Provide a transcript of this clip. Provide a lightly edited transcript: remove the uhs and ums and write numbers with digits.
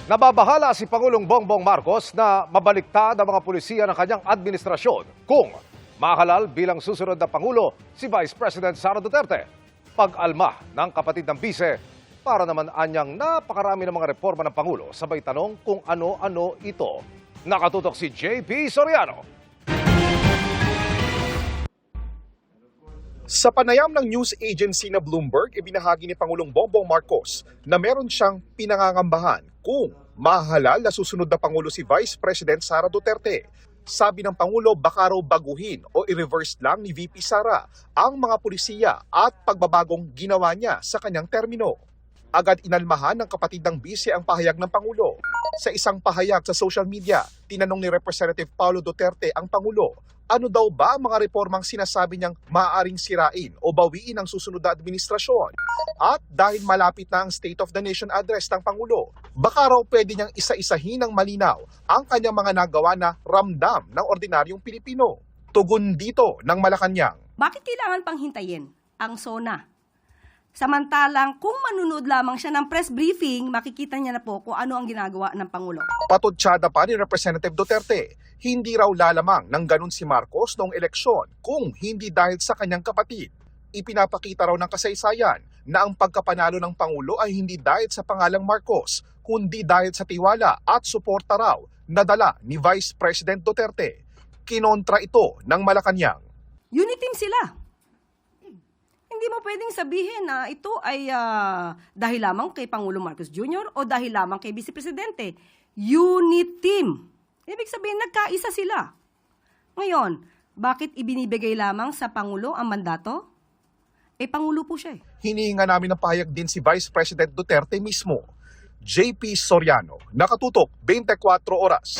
Nababahala si Pangulong Bongbong Marcos na mabaliktad ang mga pulisiya ng kanyang administrasyon kung mahalal bilang susunod na Pangulo si Vice President Sara Duterte. Pag-alma ng kapatid ng bise para naman anyang napakarami ng mga reforma ng Pangulo, sabay tanong kung ano-ano ito. Nakatutok si JP Soriano. Sa panayam ng news agency na Bloomberg, ibinahagi ni Pangulong Bongbong Marcos na meron siyang pinangangambahan kung mahalal na susunod na Pangulo si Vice President Sara Duterte. Sabi ng Pangulo, baka raw baguhin o i-reverse lang ni VP Sara ang mga pulisiya at pagbabagong ginawa niya sa kanyang termino. Agad inalmahan ng kapatid ng bise ang pahayag ng Pangulo. Sa isang pahayag sa social media, tinanong ni Representative Paulo Duterte ang Pangulo, ano daw ba ang mga reformang sinasabi niyang maaaring sirain o bawiin ang susunod na administrasyon? At dahil malapit na ang State of the Nation address ng Pangulo, baka raw pwede niyang isa-isahin ng malinaw ang kanyang mga nagawa na ramdam ng ordinaryong Pilipino. Tugon dito ng Malacanang. Bakit kailangan pang hintayin ang SONA? Samantalang kung manunood lamang siya ng press briefing, makikita niya na po kung ano ang ginagawa ng Pangulo. Patutsyada pa ni Representative Duterte, hindi raw lalamang ng ganun si Marcos noong eleksyon kung hindi dahil sa kanyang kapatid. Ipinapakita raw ng kasaysayan na ang pagkapanalo ng Pangulo ay hindi dahil sa pangalang Marcos, kundi dahil sa tiwala at suporta raw na dala ni Vice President Duterte. Kinontra ito ng Malacanang. Unity team sila. Hindi mo pwedeng sabihin na ito ay dahil lamang kay Pangulo Marcos Jr. o dahil lamang kay Vice Presidente. Unit team. Ibig sabihin, nagkaisa sila. Ngayon, bakit ibinibigay lamang sa Pangulo ang mandato? Pangulo po siya. Hinihinga namin ng pahayag din si Vice President Duterte mismo. JP Soriano, nakatutok 24 oras.